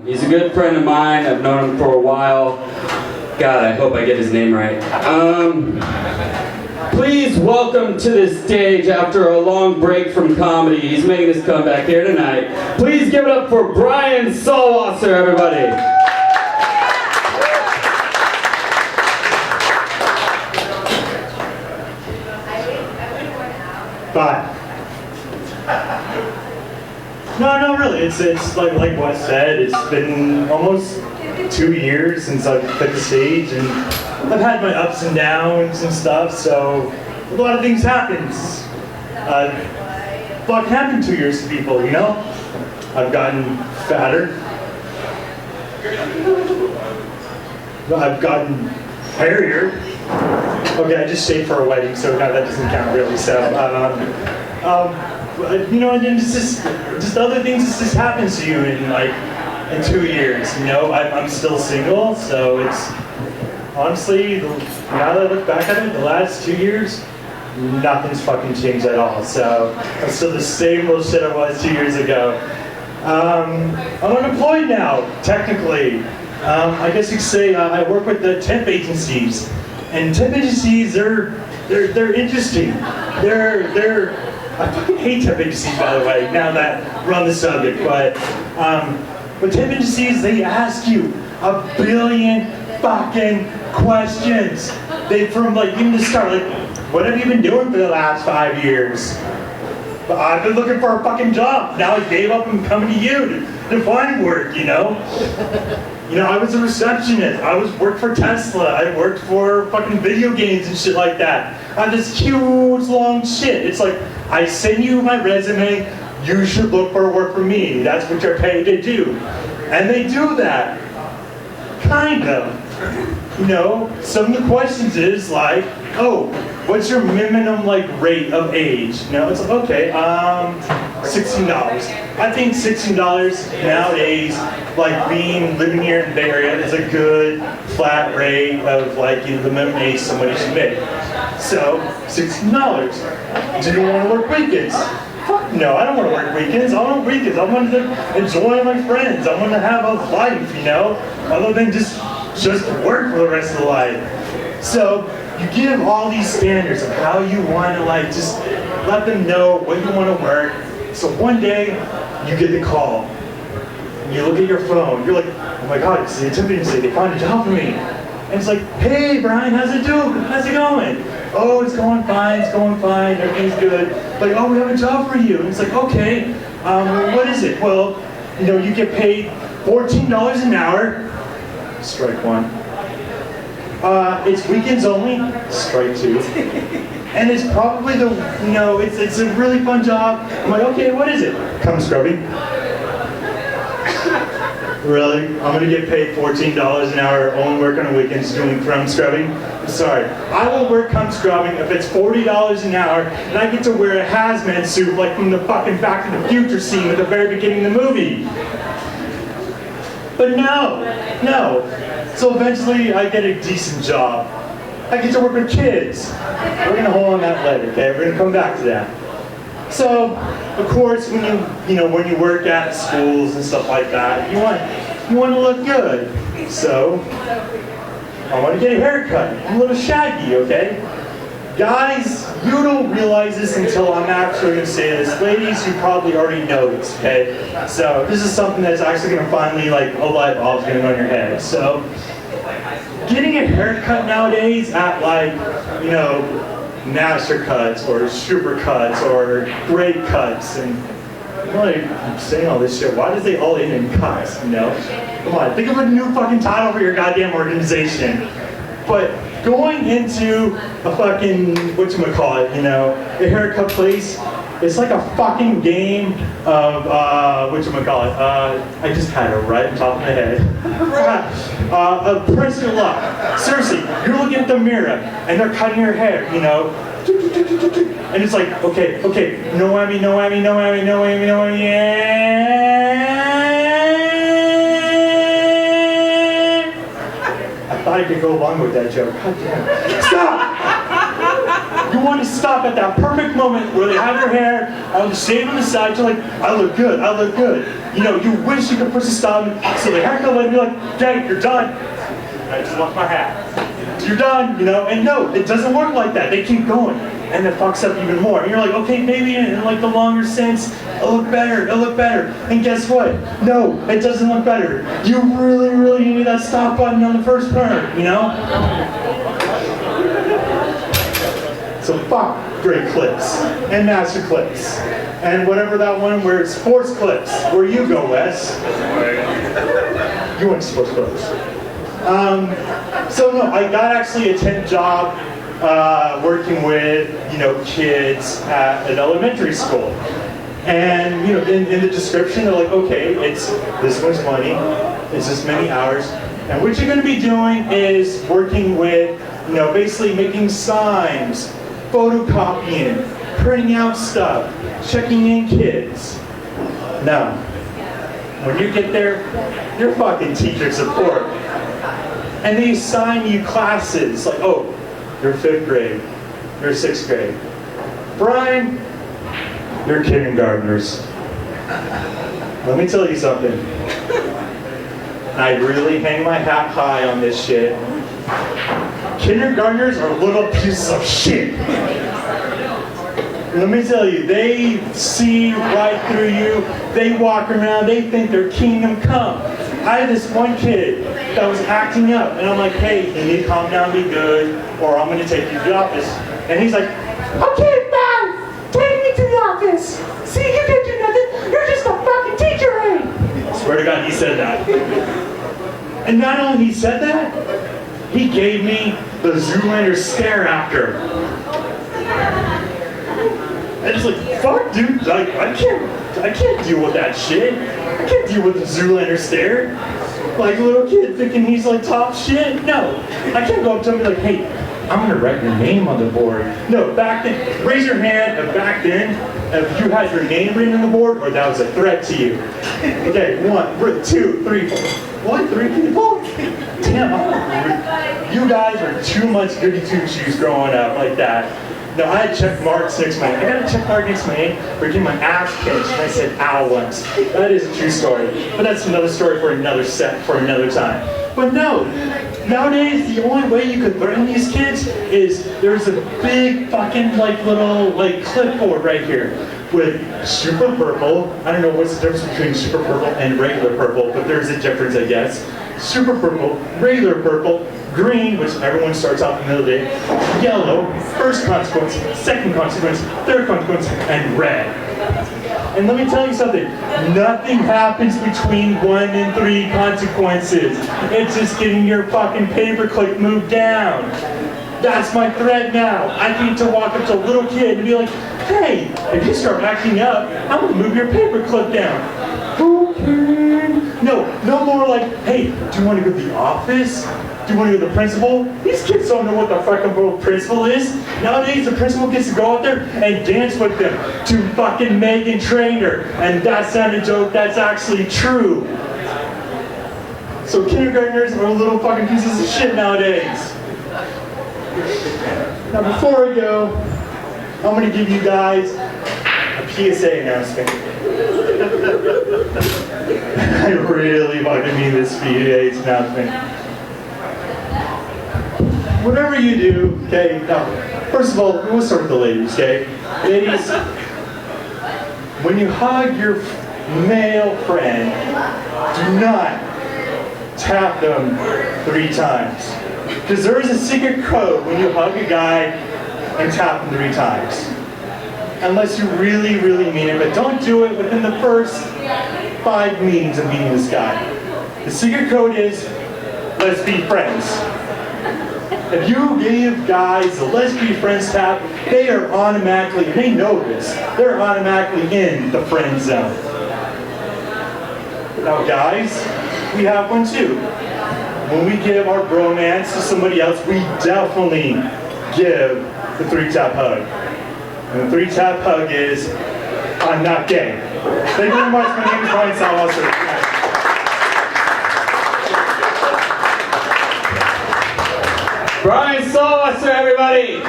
He's a good friend of mine. I've known him for a while. God, I hope I get his name right. Please welcome to the stage, after a long break from comedy, he's making his comeback here tonight. Please give it up for Brian Solwasser, everybody. Bye. No, really. It's like what said. It's been almost 2 years since I've hit the stage, and I've had my ups and downs and stuff. So a lot of things happened. A lot can happen in 2 years to people, you know. I've gotten fatter. I've gotten hairier. Okay, I just shaved for a wedding, so now that doesn't count really. So, you know, and then it's just other things that just happens to you in 2 years. You know, I'm still single, so it's honestly, now that I look back at it, the last 2 years, nothing's fucking changed at all. So I'm still the same little shit I was 2 years ago. I'm unemployed now, technically. I guess you could say I work with the temp agencies. And temp agencies, they're interesting. I fucking hate temp agencies, by the way, now that we're on the subject. But temp agencies, they ask you a billion fucking questions. From even to start, what have you been doing for the last 5 years? I've been looking for a fucking job. Now I gave up and coming to you to find work, you know? You know, I was a receptionist. I worked for Tesla. I worked for fucking video games and shit like that. I have this huge, long shit. It's like, I send you my resume, you should look for work for me. That's what you're paid to do. And they do that. Kind of. You know, some of the questions is like, oh, what's your minimum rate of age? You know, it's like, okay, $16. I think $16 nowadays, living here in the Bay Area, is a good flat rate of the minimum age somebody should make. So, $16. Do you want to work weekends? Fuck no, I don't want to work weekends. I want weekends. I want to enjoy my friends. I want to have a life, you know, other than just work for the rest of the life. So you give all these standards of how you want to just let them know what you want to work. So one day you get the call. And you look at your phone. You're like, oh my God, it's the temp agency. They found a job for me. And it's like, hey Brian, how's it going? Oh, it's going fine. Everything's good. Like, oh, we have a job for you. And it's like, okay, what is it? Well, you know, you get paid $14 an hour. Strike one. It's weekends only. Strike two. And it's probably it's a really fun job. I'm like, okay, what is it? Come scrubbing. Really? I'm gonna get paid $14 an hour, only working on weekends doing crumb scrubbing? I'm sorry. I will work crumb scrubbing if it's $40 an hour and I get to wear a hazmat suit like from the fucking Back to the Future scene at the very beginning of the movie. But no. So eventually I get a decent job. I get to work with kids. We're gonna hold on that later, okay? We're gonna come back to that. So, of course, when you work at schools and stuff like that, you want to look good. So, I want to get a haircut. I'm a little shaggy, okay? Guys, you don't realize this until I'm actually going to say this. Ladies, you probably already know this, okay? So, this is something that's actually going to finally, a light bulb's going to go in your head. So, getting a haircut nowadays at, master cuts or super cuts or great cuts, and I'm saying all this shit. Why does they all end in cuts, you know? Come on, think of a new fucking title for your goddamn organization. But going into a fucking, whatchamacallit, a haircut place, it's like a fucking game of, I just had it right on top of my head. Press your luck. Seriously, you're looking at the mirror, and they're cutting your hair, and it's like, okay, no whammy, I thought I could go along with that joke. God damn it. Stop! You want to stop at that perfect moment where they have their hair, I'll just shave on the side, you're like, I look good, I look good. You know, you wish you could push the stop, so the haircut would be like, okay, you're done. I just lost my hat. You're done, you know, and no, it doesn't work like that. They keep going, and it fucks up even more. And you're like, okay, maybe in like the longer sense, it'll look better, it'll look better. And guess what? No, it doesn't look better. You really, really need that stop button on the first turn, you know? So fuck great clips, and master clips, and whatever that one where it's sports clips. Where you go, Wes? You went to sports clips. So no, I got actually a temp job working with, you know, kids at an elementary school. And, you know, in the description, they're like, okay, it's this much money, it's this many hours, and what you're going to be doing is working with, you know, basically making signs, photocopying, printing out stuff, checking in kids. Now, when you get there, you're fucking teacher support. And they assign you classes, like, oh, you're 5th grade, you're 6th grade. Brian, you're kindergartners. Let me tell you something. I really hang my hat high on this shit. Kindergartners are little pieces of shit. Let me tell you, they see right through you, they walk around, they think they're kingdom come. I had this one kid that was acting up, and I'm like, hey, you need to calm down, be good, or I'm going to take you to the office. And he's like, okay, fine, take me to the office. See, you can do nothing, you're just a fucking teacher, eh? I swear to God, he said that. And not only he said that, he gave me the Zoolander stare after. And it's like, fuck, dude, like, I can't deal with that shit. I can't deal with the Zoolander stare. Like a little kid thinking he's like top shit. No, I can't go up to him and be like, hey, I'm gonna write your name on the board. No, back then, raise your hand if back then, if you had your name written on the board or that was a threat to you. Okay, 1, 2, 3, 4. What, 3 people? Damn, you guys are too much goody two-shoes growing up like that. No, I had check marks next to my name. I got a check mark next to my name for getting my ass kicked, and I said ow once. That is a true story. But that's another story for another time. But no, nowadays the only way you could threaten these kids is there's a big fucking like little like clipboard right here with super purple. I don't know what's the difference between super purple and regular purple, but there's a difference, I guess. Super purple, regular purple, green, which everyone starts off in the middle of the day, yellow, first consequence, second consequence, third consequence, and red. And let me tell you something, nothing happens between 1 and 3 consequences. It's just getting your fucking paperclip moved down. That's my threat now. I need to walk up to a little kid and be like, hey, if you start acting up, I'm gonna move your paperclip down. Okay. No more like, hey, do you want to go to the office? Do you want to go to the principal? These kids don't know what the fucking principal is. Nowadays, the principal gets to go out there and dance with them to fucking Meghan Trainor. And that's not a joke, that's actually true. So kindergartners are little fucking pieces of shit nowadays. Now before I go, I'm going to give you guys a PSA announcement. I really fucking mean this PSA announcement. Whatever you do, okay, now, first of all, we'll start with the ladies, okay? Ladies, when you hug your male friend, do not tap them 3 times. Because there is a secret code when you hug a guy and tap him 3 times. Unless you really, really mean it, but don't do it within the first 5 meetings of meeting this guy. The secret code is, let's be friends. If you give guys the let's be friends tap, they are automatically, they know this, they're automatically in the friend zone. Now guys, we have one too. When we give our bromance to somebody else, we definitely give the 3-tap hug. And the 3-tap hug is, I'm not gay. Thank you very much. My name is Brian Salwasser. Brian Solwasser, everybody!